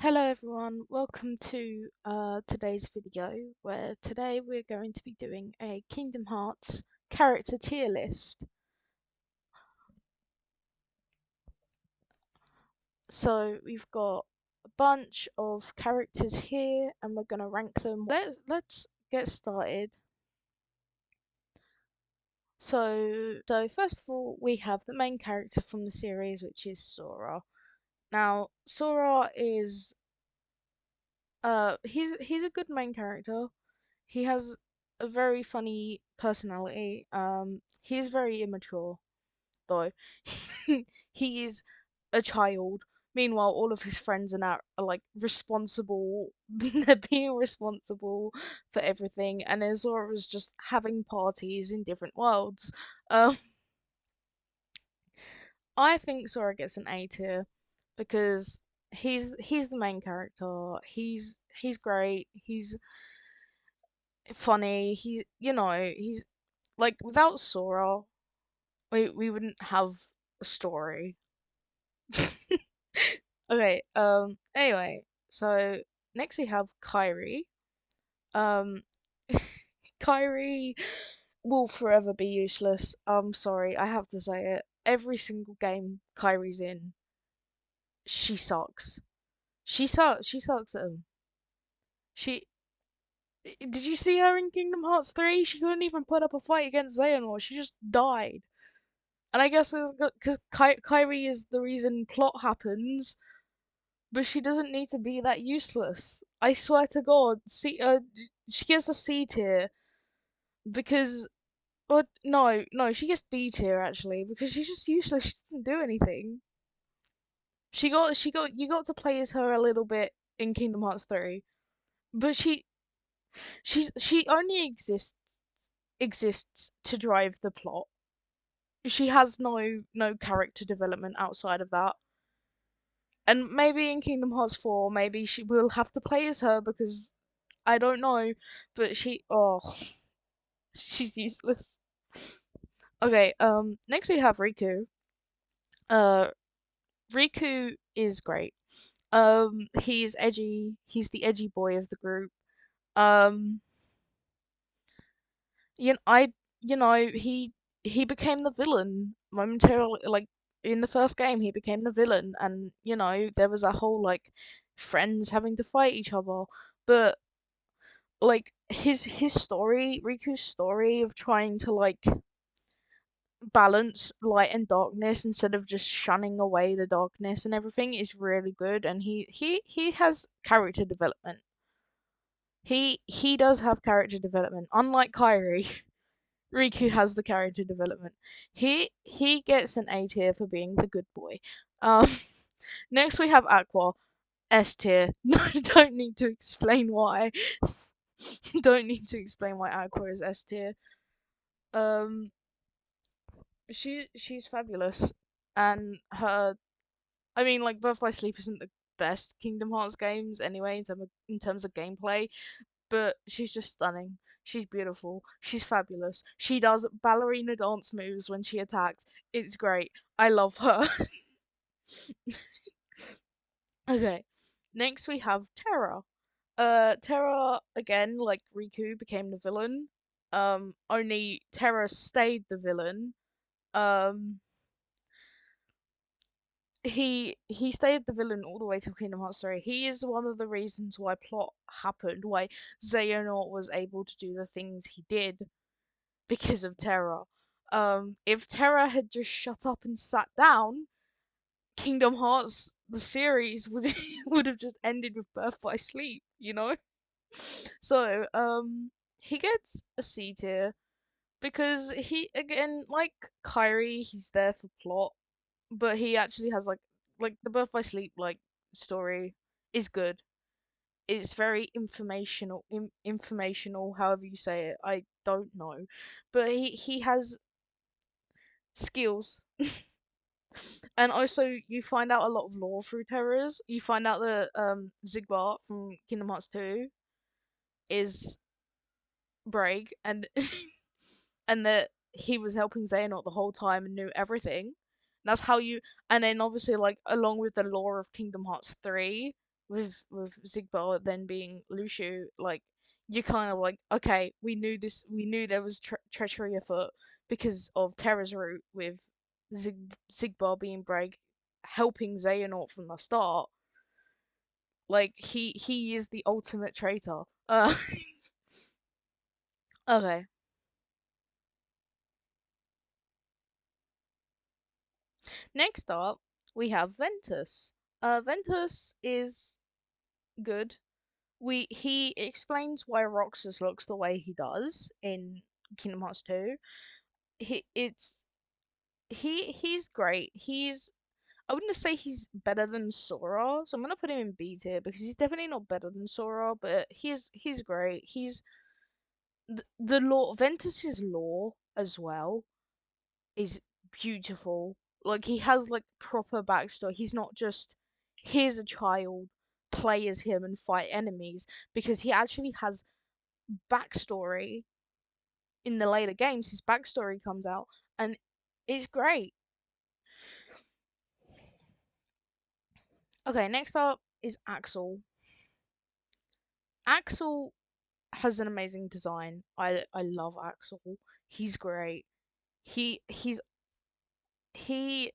Hello everyone, welcome to today's video where today we're going to be doing a Kingdom Hearts character tier list. So we've got a bunch of characters here and we're going to rank them. Let's get started. So first of all we have the main character from the series, which is Sora. Now Sora is he's a good main character. He has a very funny personality. He is very immature, though. He is a child. Meanwhile, all of his friends are like responsible. They're being responsible for everything, and Azora is just having parties in different worlds. Um, I think Sora gets an A tier because he's the main character. He's great. He's funny. He's like without Sora, we wouldn't have a story. Okay. Anyway, so next we have Kyrie. Um, Kyrie will forever be useless. I'm sorry, I have to say it. Every single game Kyrie's in, she sucks. She sucks. She sucks at them. She did you see her in Kingdom Hearts 3? She couldn't even put up a fight against Xehanort. She just died. And I guess it's because Kyrie is the reason plot happens, but she doesn't need to be that useless. I swear to God, she gets a C tier because, no, she gets B tier actually because she's just useless. She doesn't do anything. You got to play as her a little bit in Kingdom Hearts 3, but she only exists to drive the plot. She has no character development outside of that. And maybe in Kingdom Hearts 4, maybe she will have to play as her because I don't know, but she's useless. Okay, next we have Riku. Uh, Riku is great. He's edgy. He's the edgy boy of the group. Um, you know, I, he became the villain momentarily. Like in the first game, he became the villain, and there was a whole like friends having to fight each other, but like his story, Riku's story of trying to like balance light and darkness instead of just shunning away the darkness and everything is really good, and he has character development. He does have character development. Unlike Kyrie, Riku has the character development. He gets an A tier for being the good boy. Um Next we have Aqua, S tier. No, don't need to explain why. Don't need to explain why Aqua is S tier. Um, she's fabulous, and I mean, like Birth by Sleep isn't the best Kingdom Hearts games anyway in terms of gameplay, but she's just stunning. She's beautiful. She's fabulous. She does ballerina dance moves when she attacks. It's great. I love her. Okay, next we have Terra. Terra again, like Riku, became the villain. Only Terra stayed the villain. Um, he stayed the villain all the way to Kingdom Hearts 3. He is one of the reasons why plot happened, why Xehanort was able to do the things he did because of Terra. If Terra had just shut up and sat down, Kingdom Hearts the series would would have just ended with Birth by Sleep, you know? So, he gets a C tier because he again, like Kyrie, he's there for plot, but he actually has like the Birth by Sleep like story is good. It's very informational, however you say it. I don't know, but he has skills. And also, you find out a lot of lore through Terrors. You find out that Zigbart from Kingdom Hearts 2 is Braig, and and that he was helping Xehanort the whole time and knew everything. And that's how you. And then obviously, like along with the lore of Kingdom Hearts 3, with Zigbar then being Lushu, like you're kind of like, okay, we knew there was treachery afoot because of Terra's route with Zigbar being brave, helping Xehanort from the start. Like he is the ultimate traitor. Okay. Next up, we have Ventus. Ventus is good. He explains why Roxas looks the way he does in Kingdom Hearts 2. He's great. I wouldn't say he's better than Sora, so I'm gonna put him in B tier because he's definitely not better than Sora, but he's great. He's the lore Ventus's lore as well is beautiful. Like he has like proper backstory. He's not just here's a child, play as him and fight enemies because he actually has backstory in the later games. His backstory comes out and it's great. Okay, next up is Axel. Axel has an amazing design. I love Axel. He's great. He's he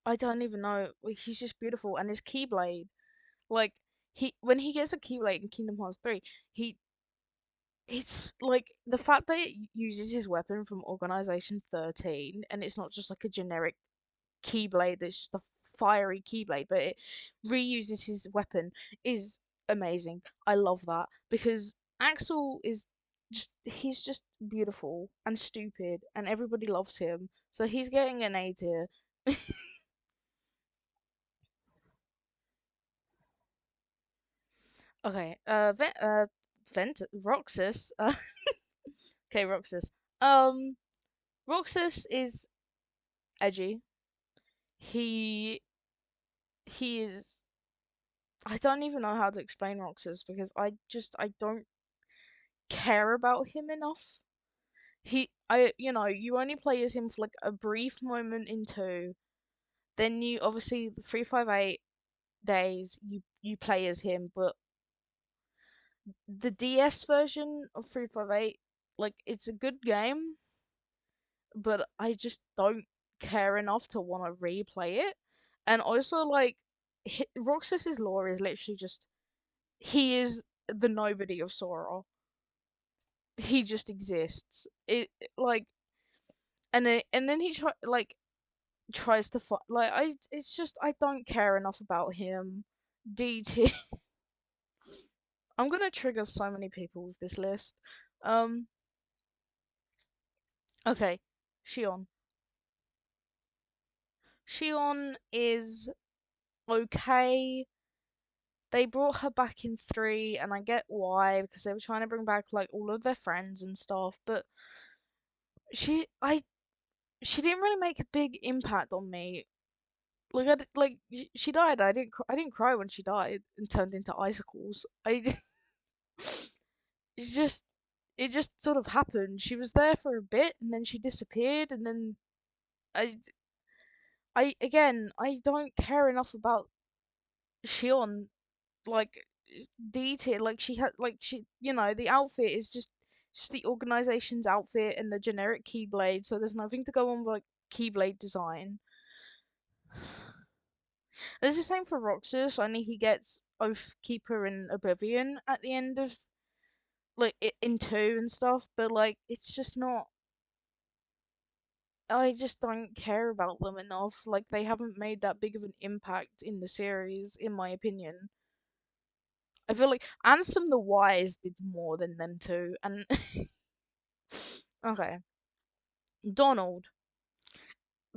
I don't even know. He's just beautiful and his keyblade. Like he when he gets a keyblade in Kingdom Hearts 3, he it's like the fact that it uses his weapon from Organization 13 and it's not just like a generic keyblade that's just a fiery keyblade, but it reuses his weapon is amazing. I love that because Axel is he's just beautiful and stupid and everybody loves him. So he's getting an A tier. Okay, Roxas. Okay, Roxas. Um, Roxas is edgy. He he is. I don't even know how to explain Roxas because I don't care about him enough. You only play as him for like a brief moment in two. Then you obviously the 358 days you play as him, but the DS version of 358, like it's a good game, but I just don't care enough to want to replay it. And also, like, Roxas's lore is literally just he is the nobody of Sora. He just exists. Like, and then tries to fight. Like, it's just I don't care enough about him. DT. I'm gonna trigger so many people with this list. Um. Okay, Shion. Shion is okay. They brought her back in three, and I get why because they were trying to bring back like all of their friends and stuff. But she, I, she didn't really make a big impact on me. She died. I didn't cry when she died and turned into icicles. It's just, it just sort of happened. She was there for a bit, and then she disappeared, and then I, I don't care enough about Shion like D tier. Like she had, like the outfit is just the organization's outfit and the generic Keyblade. So there's nothing to go on with like Keyblade design. It's the same for Roxas. Only he gets Oathkeeper and Oblivion at the end of in two and stuff. But like it's just not. I just don't care about them enough. Like they haven't made that big of an impact in the series, in my opinion. I feel like Ansem the Wise did more than them two, and okay, Donald.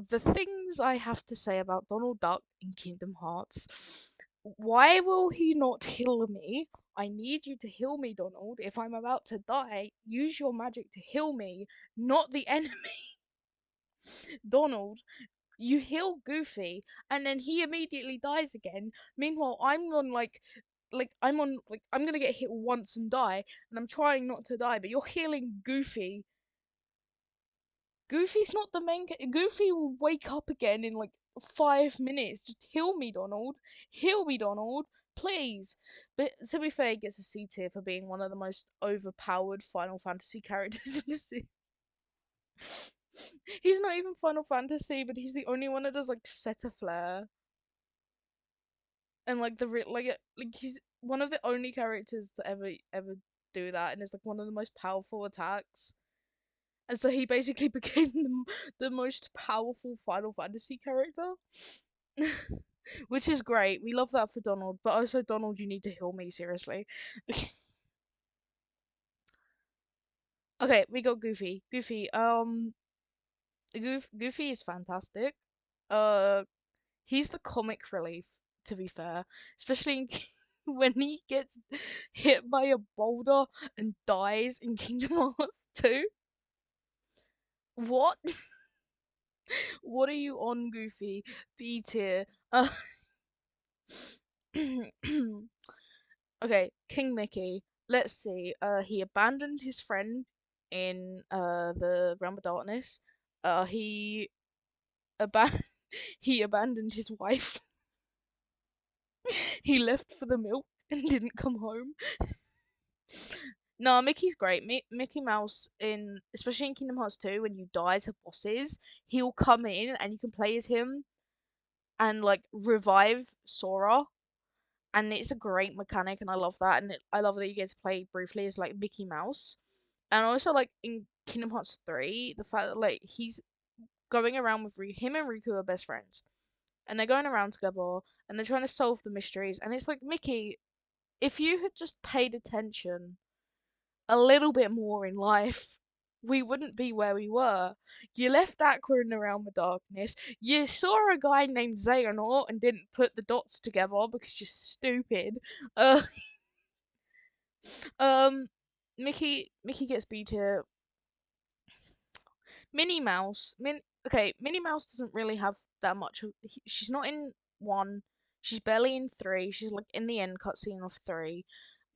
The things I have to say about Donald Duck in Kingdom Hearts. Why will he not heal me? I need you to heal me, Donald. If I'm about to die, use your magic to heal me, not the enemy. Donald, you heal Goofy, and then he immediately dies again. Meanwhile, I'm gonna get hit once and die, and I'm trying not to die, but you're healing Goofy. Goofy's not the main. Goofy will wake up again in like 5 minutes. Just heal me, Donald. Heal me, Donald. Please. But to be fair, he gets a C tier for being one of the most overpowered Final Fantasy characters in the series. He's not even Final Fantasy, but he's the only one that does like set a flare and like like he's one of the only characters to ever do that, and it's like one of the most powerful attacks. And so he basically became the most powerful Final Fantasy character. Which is great. We love that for Donald, but also Donald, you need to heal me seriously. Okay, we got Goofy. Goofy is fantastic. Uh, he's the comic relief, to be fair, especially when he gets hit by a boulder and dies in Kingdom Hearts 2. What? What are you on, Goofy? B tier. Okay, King Mickey. Let's see. He abandoned his friend in the Realm of Darkness. He aban he abandoned his wife. He left for the milk and didn't come home. No, Mickey's great. Mickey Mouse in especially in Kingdom Hearts 2 when you die to bosses, he'll come in and you can play as him and like revive Sora, and it's a great mechanic, and I love that. And I love that you get to play briefly as like Mickey Mouse, and also like in Kingdom Hearts 3, the fact that like he's going around with him and Riku are best friends, and they're going around together, and they're trying to solve the mysteries, and it's like Mickey, if you had just paid attention a little bit more in life, we wouldn't be where we were. You left Aqua in the Realm of Darkness. You saw a guy named Xehanort and didn't put the dots together because you're stupid. Uh, um, Mickey gets B tier. Minnie Mouse, okay, Minnie Mouse doesn't really have that much. She's not in one. She's barely in three. She's like in the end cutscene of three.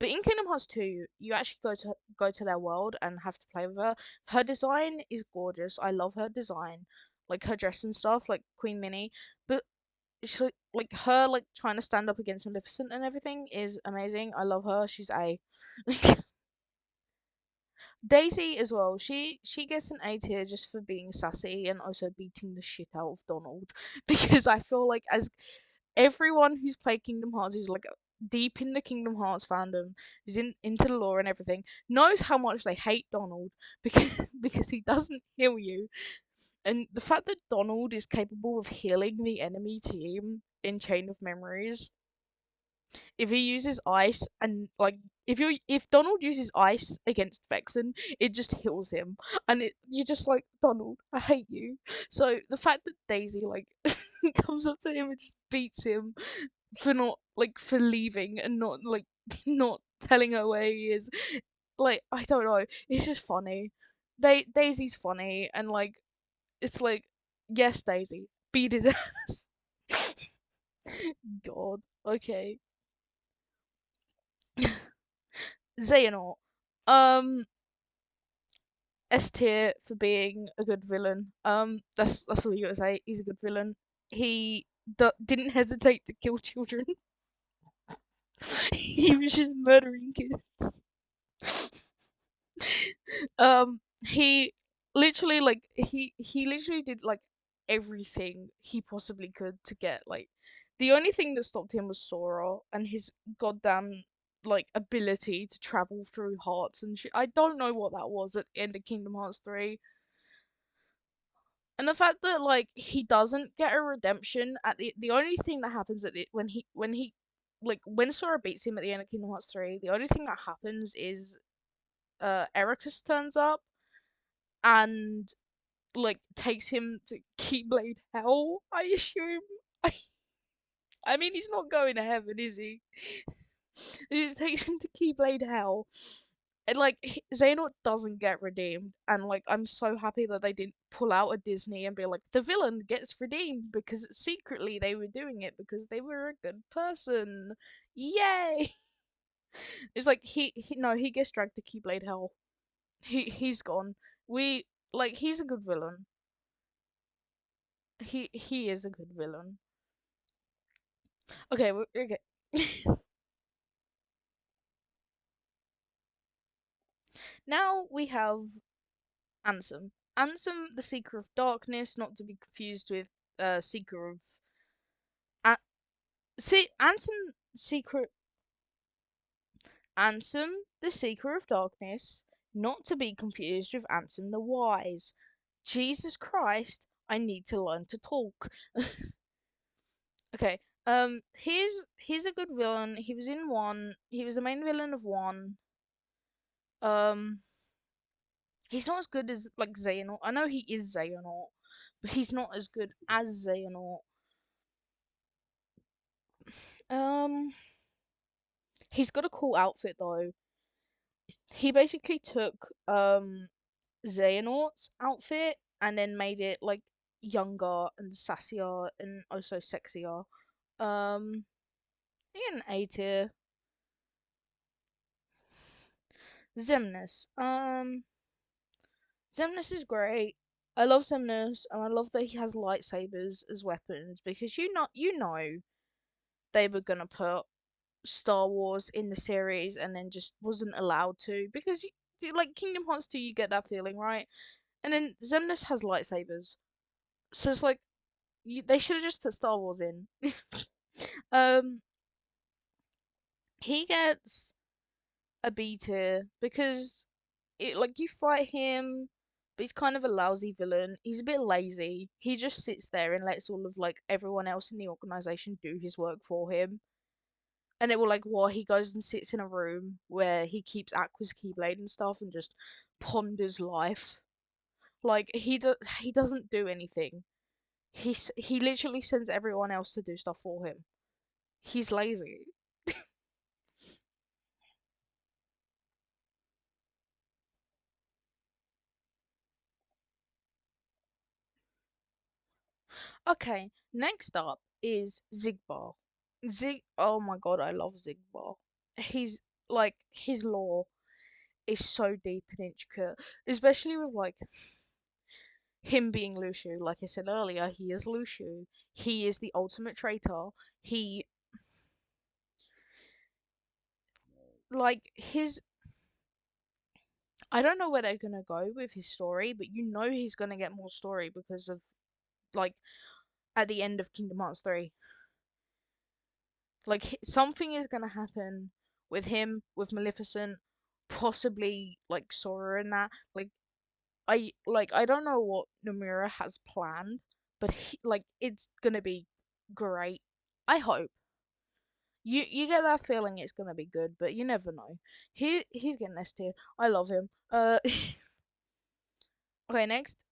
But in Kingdom Hearts 2, you actually go to their world and have to play with her. Her design is gorgeous. I love her design, like her dress and stuff, like Queen Minnie. But she like her like trying to stand up against Maleficent and everything is amazing. I love her. She's a Daisy as well. She gets an A tier just for being sassy and also beating the shit out of Donald because I feel like as everyone who's played Kingdom Hearts who's like deep in the Kingdom Hearts fandom, is into the lore and everything, knows how much they hate Donald because because he doesn't heal you. And the fact that Donald is capable of healing the enemy team in Chain of Memories, if he uses ice and like if Donald uses ice against Vexen, it just heals him, and you're just like Donald, I hate you. So the fact that Daisy like comes up to him and just beats him for not like for leaving and not like not telling her where he is, like I don't know, it's just funny. Daisy's funny and like it's like yes Daisy, beat his ass. God, okay. Xehanort. Um, S tier for being a good villain. That's all you gotta say. He's a good villain. He didn't hesitate to kill children. He was just murdering kids. He literally he literally did like everything he possibly could to get like the only thing that stopped him was Sora and his goddamn like ability to travel through hearts and shit. I don't know what that was at the end of Kingdom Hearts 3. And the fact that like he doesn't get a redemption at the only thing that happens at when he like when Sora beats him at the end of Kingdom Hearts 3, the only thing that happens is Ericus turns up and like takes him to Keyblade Hell, I assume. I I mean he's not going to heaven, is he? It takes him to Keyblade Hell. And like Xehanort doesn't get redeemed, and like I'm so happy that they didn't pull out a Disney and be like the villain gets redeemed because secretly they were doing it because they were a good person. Yay! It's like he no he gets dragged to Keyblade Hell. He's gone. We like he's a good villain. He is a good villain. Okay, okay. Now we have Ansem. Ansem, the Seeker of Darkness, not to be confused with Seeker of. See, Ansem, the Seeker of Darkness, not to be confused with Ansem the Wise. Jesus Christ, I need to learn to talk. Okay, he's a good villain. He was in one. He was the main villain of one. Um, he's not as good as like Xehanort. I know he is Xehanort, but he's not as good as Xehanort. Um, he's got a cool outfit though. He basically took Xehanort's outfit and then made it like younger and sassier and also sexier. Um, in A tier, Xemnas. Xemnas is great. I love Xemnas, and I love that he has lightsabers as weapons because you know they were gonna put Star Wars in the series and then just wasn't allowed to because like Kingdom Hearts 2, you get that feeling, right? And then Xemnas has lightsabers, so it's like they should have just put Star Wars in. um, he gets a B tier because like you fight him, but he's kind of a lousy villain. He's a bit lazy. He just sits there and lets all of like everyone else in the organization do his work for him. And it will like what he goes and sits in a room where he keeps Aqua's Keyblade and stuff and just ponders life. Like he doesn't do anything. He literally sends everyone else to do stuff for him. He's lazy. Okay, next up is Zigbar. Oh my god, I love Zigbar. He's like his lore is so deep and intricate, especially with like him being Lushu. Like I said earlier, he is Lushu. He is the ultimate traitor. He like his I don't know where they're gonna go with his story, but you know he's gonna get more story because of like at the end of Kingdom Hearts 3. Like something is gonna happen with him, with Maleficent, possibly like Sora and that. I don't know what Nomura has planned, but like it's gonna be great. I hope. You get that feeling it's gonna be good, but you never know. He's getting S tier. I love him. Okay, next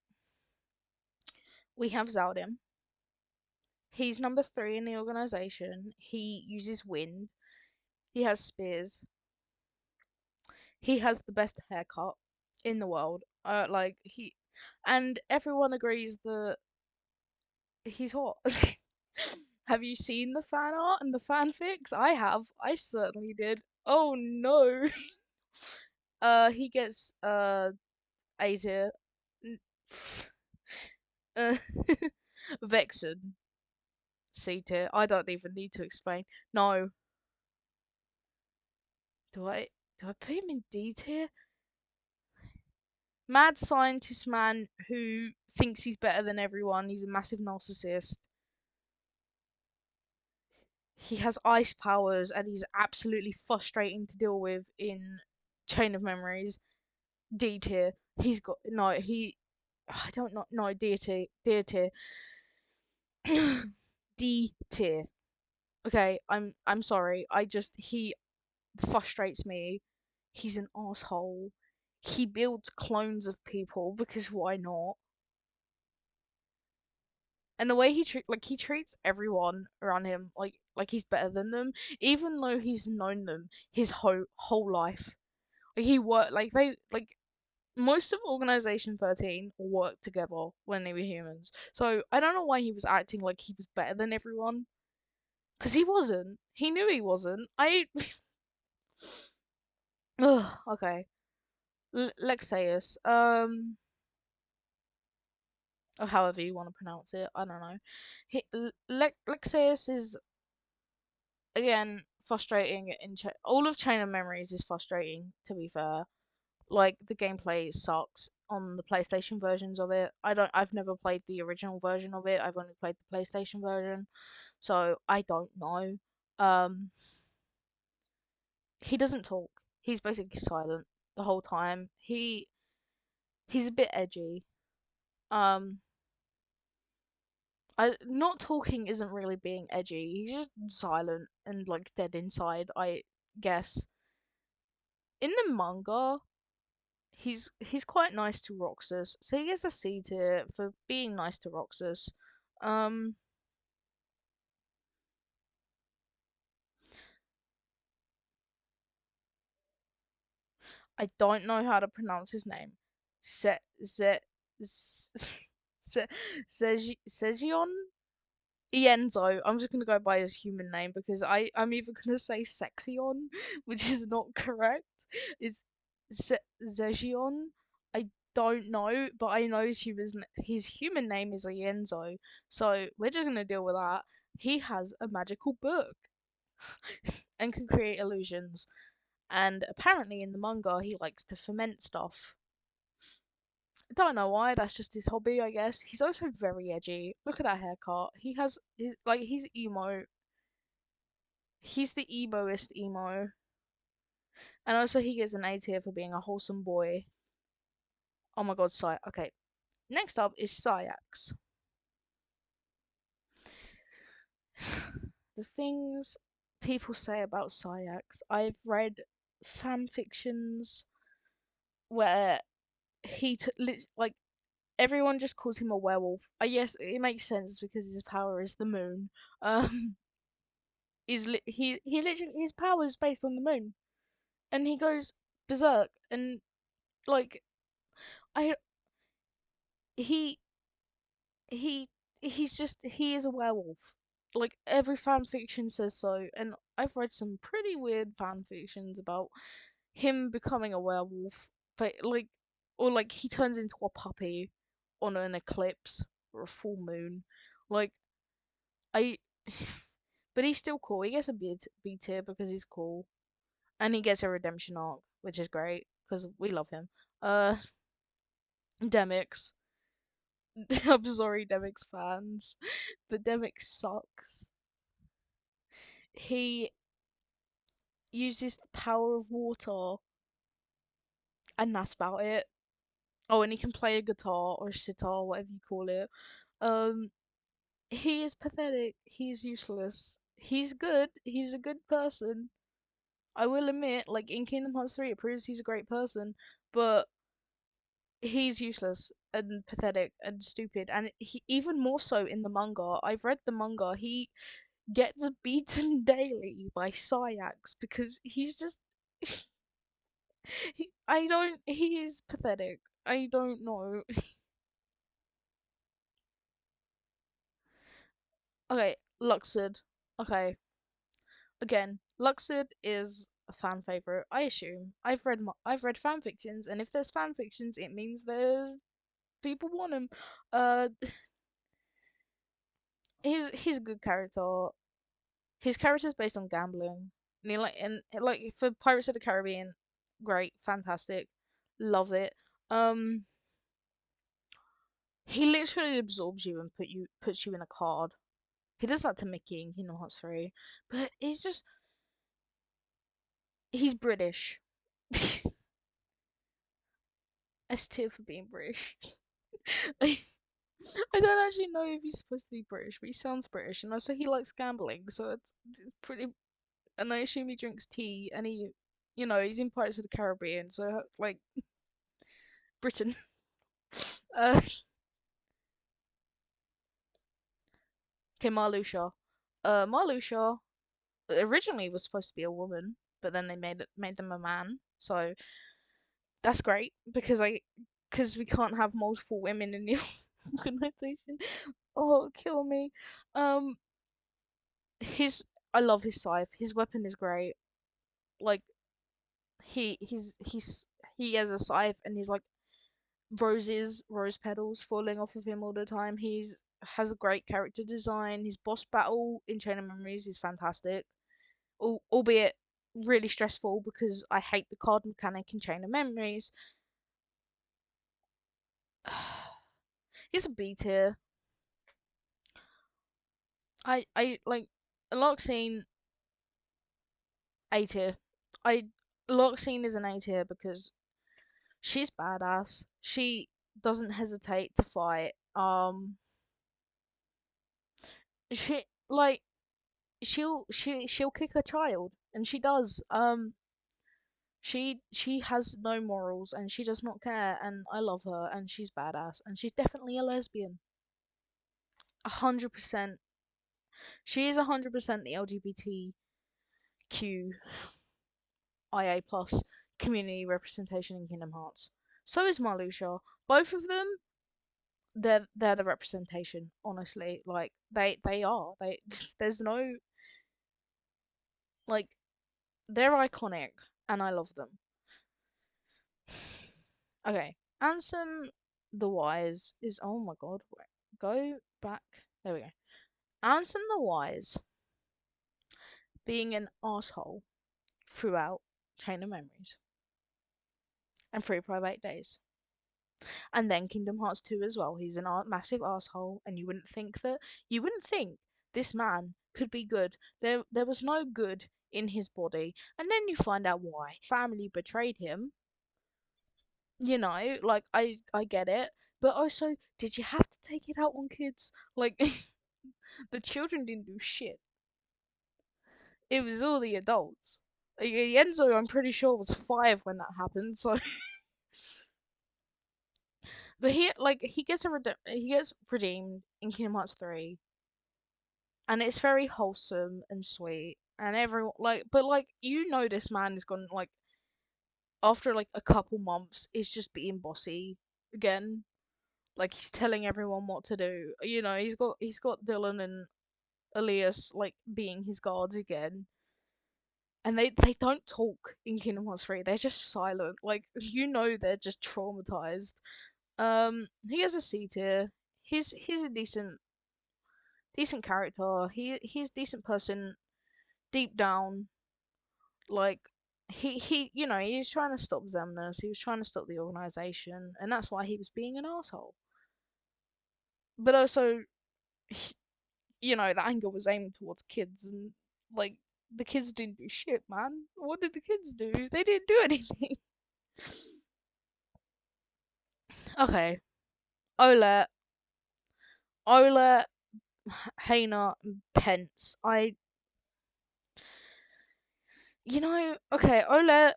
we have Zaldin. He's number 3 in the organization. He uses wind. He has spears. He has the best haircut in the world. And everyone agrees that he's hot. Have you seen the fan art and the fanfics? I have. I certainly did. Oh no. He gets A tier. Uh, Vexen C tier. I don't even need to explain. No. Do I do I put him in D tier? Mad scientist man who thinks he's better than everyone. He's a massive narcissist. He has ice powers and he's absolutely frustrating to deal with in Chain of Memories. D tier. He's got no. He. I don't know. No D tier. D tier. D tier. Okay, I'm sorry. He frustrates me. He's an asshole. He builds clones of people because why not? And the way he treats everyone around him like he's better than them, even though he's known them his whole life. Like he worked like they like most of Organization 13 worked together when they were humans. So I don't know why he was acting like he was better than everyone. Because he wasn't. He knew he wasn't. Ugh, okay. Lexaeus. or however you want to pronounce it. I don't know. Lexaeus is again frustrating. All of Chain of Memories is frustrating. To be fair, like the gameplay sucks on the PlayStation versions of it. I've never played the original version of it. I've only played the PlayStation version, so I don't know. Um, he doesn't talk. He's basically silent the whole time. He's a bit edgy. Um, not talking isn't really being edgy. He's just silent and like dead inside, I guess. In the manga, he's quite nice to Roxas, so he gets a C tier for being nice to Roxas. Um, I don't know how to pronounce his name. Se Se Se Sejion Ienzo. I'm just gonna go by his human name because I'm either gonna say Sexion, which is not correct. Is Zejion? I don't know, but I know his human name is Ienzo, so we're just gonna deal with that. He has a magical book and can create illusions. And apparently in the manga, he likes to ferment stuff. I don't know why. That's just his hobby, I guess. He's also very edgy. Look at that haircut. He's emo. He's the emoest emo, and also he gets an A tier for being a wholesome boy. Oh my god, Sy. Okay, next up is Syax. The things people say about Syax. I've read fan fictions where like everyone just calls him a werewolf. Yes, it makes sense because his power is the moon. Um, he literally his power is based on the moon, and he goes berserk and like I he he he is a werewolf. Like every fan fiction says so, and I've read some pretty weird fan fictions about him becoming a werewolf, but like or like he turns into a puppy on an eclipse or a full moon. Like I but he's still cool. He gets a B tier because he's cool. And he gets a redemption arc, which is great because we love him. Uh Demix. I'm sorry, Demix fans, but Demix sucks. He uses the power of water, and that's about it. Oh, and he can play a guitar or a sitar, whatever you call it. Um, he is pathetic. He's useless. He's good. He's a good person. I will admit, like in Kingdom Hearts 3, it proves he's a great person, but he's useless and pathetic and stupid. And he even more so in the manga. I've read the manga. He gets beaten daily by Syax because he's just I don't he is pathetic. I don't know. Okay, Luxord. Okay. Again, Luxord is a fan favorite. I assume. I've read fan fictions, and if there's fan fictions, it means there's people want him. Uh he's a good character. His character's based on gambling. And for Pirates of the Caribbean, great, fantastic, love it. Um, he literally absorbs you and puts you in a card. He does that to Mickey in Kingdom Hearts 3, but he's British. S tier for being British. Like, I don't actually know if he's supposed to be British, but he sounds British, and also he likes gambling, so it's pretty. And I assume he drinks tea, and he's in Pirates of the Caribbean, so like Britain. Uh, okay, Marluxia. Marluxia originally was supposed to be a woman, but then they made them a man. So that's great because we can't have multiple women in the organization. Oh, kill me. Um, his I love his scythe. His weapon is great. Like he has a scythe and he's like rose petals falling off of him all the time. He's has a great character design. His boss battle in Chain of Memories is fantastic, albeit really stressful because I hate the card mechanic in Chain of Memories. He's a B tier. I like Loxine A tier. I Loxine is an A tier because she's badass. She doesn't hesitate to fight. She like she'll kick a child, and she does. She has no morals, and she does not care, and I love her, and she's badass, and she's definitely a lesbian. 100%. She is 100% the LGBTQ IA plus community representation in Kingdom Hearts. So is Marluxia. Both of them, they're the representation. Honestly, like they are. They there's no like they're iconic, and I love them. Okay, Ansem the Wise is oh my god. Wait, go back. There we go. Ansem the Wise being an asshole throughout Chain of Memories and Three Private Days. And then Kingdom Hearts 2 as well. He's an massive asshole, and you wouldn't think this man could be good. There was no good in his body, and then you find out why. Family betrayed him. Like I get it, but also, did you have to take it out on kids? Like the children didn't do shit. It was all the adults. Enzo, I'm pretty sure was 5 when that happened. So, but he gets he gets redeemed in Kingdom Hearts 3, and it's very wholesome and sweet, and everyone but this man is gone after like a couple months is just being bossy again. Like he's telling everyone what to do. He's got Dylan and Elias like being his guards again. And they don't talk in Kingdom Hearts 3. They're just silent. Like they're just traumatized. He has a C tier. He's a decent character. He's a decent person deep down. Like he was trying to stop Xemnas. He was trying to stop the organization, and that's why he was being an asshole. But also, he, the anger was aimed towards kids, and like the kids didn't do shit, man. What did the kids do? They didn't do anything. Okay, Ola, Ola, Hayna, Pence. Okay, Ola.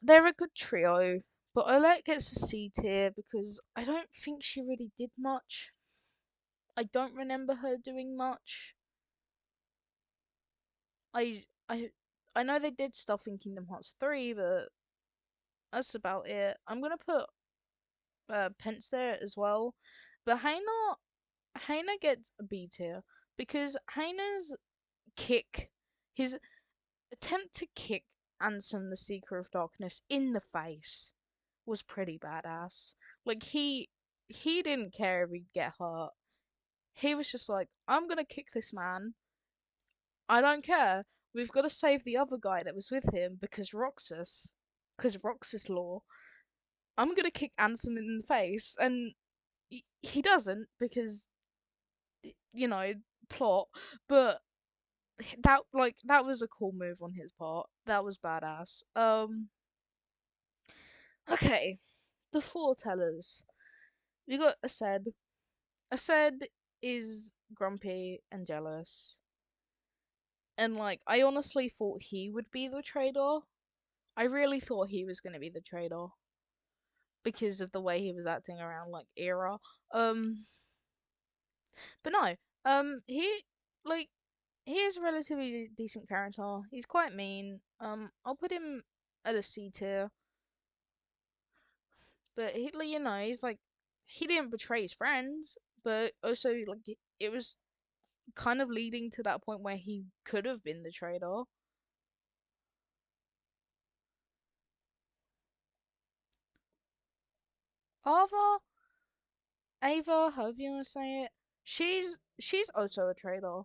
They're a good trio, but Ola gets a C tier because I don't think she really did much. I don't remember her doing much. I I I know they did stuff in Kingdom Hearts 3, but that's about it. I'm gonna put Pence there as well, but Hayna gets a B tier because Hayna's kick, his attempt to kick Ansem the Seeker of Darkness in the face was pretty badass. Like he didn't care if he'd get hurt. He was just like, I'm gonna kick this man. I don't care. We've got to save the other guy that was with him because Roxas law. I'm gonna kick Ansem in the face, and he doesn't because you know plot, but that was a cool move on his part. That was badass. Okay, the foretellers. We got Aced. Aced is grumpy and jealous, and I honestly thought he would be the traitor. I really thought he was gonna be the traitor because of the way he was acting around Era. Um, but no. He like he is a relatively decent character. He's quite mean. I'll put him at a C tier. But he's he didn't betray his friends, but also it was kind of leading to that point where he could have been the traitor. Ava, Ava, however you want to say it, she's also a traitor.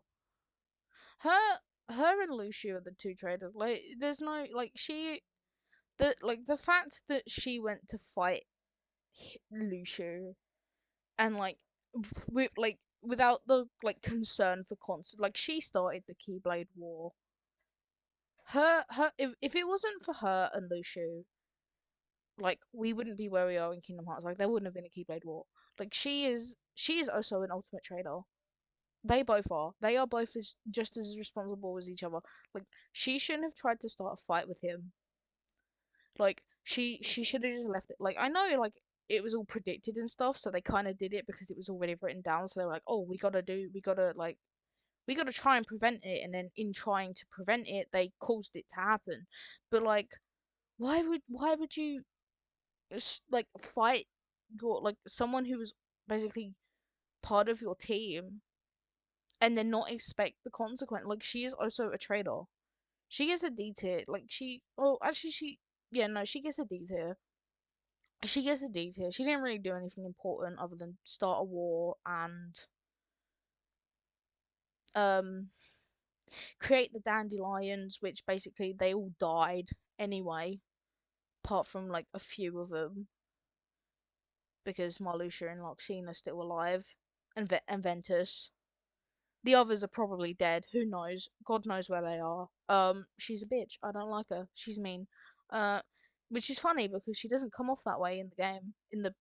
Her her and Lucio are the two traitors. Like, there's no like the fact that she went to fight Lucio and without the concern for constant, like, she started the Keyblade War. Her if it wasn't for her and Lucio, like, we wouldn't be where we are in Kingdom Hearts. Like, there wouldn't have been a Keyblade War. Like, she is also an ultimate traitor. They both are. They are both just as responsible as each other. Like, she shouldn't have tried to start a fight with him. Like, she should have just left it. Like, I know, like, it was all predicted and stuff, so they kind of did it because it was already written down. So they were like, oh, we gotta try and prevent it. And then in trying to prevent it, they caused it to happen. But like, why would you like fight your like someone who was basically part of your team and then not expect the consequence? Like, she is also a traitor. She gets a D tier. Like, actually, yeah, no, she gets a D tier. She gets a D tier. She didn't really do anything important other than start a war and um create the dandelions, which basically they all died anyway, apart from like a few of them because Marluxia and Loxine are still alive, and Ventus. The others are probably dead. Who knows? God knows where they are. She's a bitch. I don't like her. She's mean. Uh, which is funny because she doesn't come off that way in the game, in the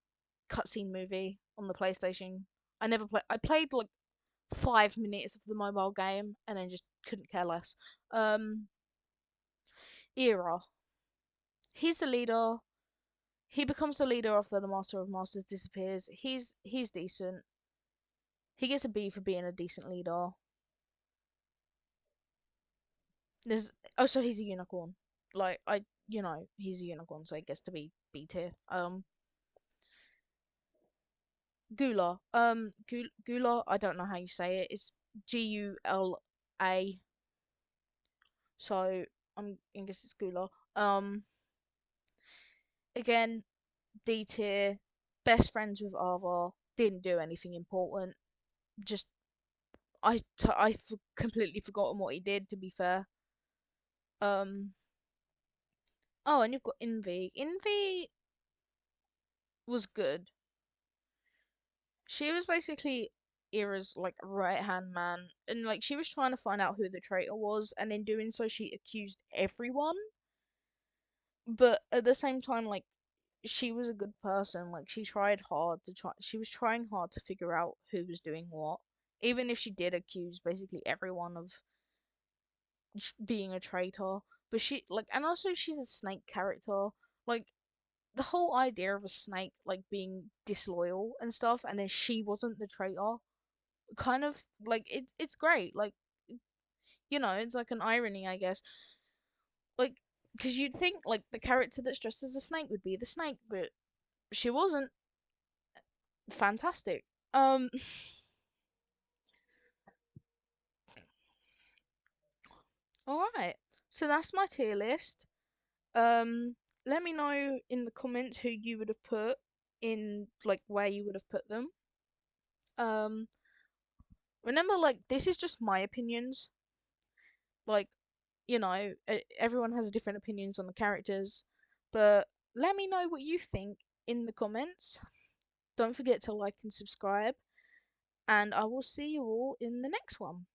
cutscene movie on the PlayStation. I never play. I played like 5 minutes of the mobile game and then just couldn't care less. Um, Era. He's the leader. He becomes the leader after the Master of Masters disappears. He's decent. He gets a B for being a decent leader. There's also, he's a unicorn. Like, he's a unicorn, so he gets to be B tier. Gula. Gula. I don't know how you say it. It's Gula. So I guess it's Gula. Again, D tier. Best friends with Ava. Didn't do anything important. Just completely forgotten what he did. To be fair. Um. Oh, and you've got Envy. Envy was good. She was basically Era's like right hand man, and like she was trying to find out who the traitor was, and in doing so, she accused everyone. But at the same time, like, she was a good person. Like, she was trying hard to figure out who was doing what, even if she did accuse basically everyone of being a traitor. But and also she's a snake character. Like, the whole idea of a snake like being disloyal and stuff, and then she wasn't the traitor, kind of like it's great. Like, it's like an irony, I guess. Like, because you'd think like the character that's dressed as a snake would be the snake, but she wasn't. Fantastic. Um, all right. So that's my tier list. Um, Let me know in the comments who you would have put in, like, where you would have put them. Um, Remember, like, this is just my opinions. Like, everyone has different opinions on the characters, but let me know what you think in the comments. Don't forget to like and subscribe, and I will see you all in the next one.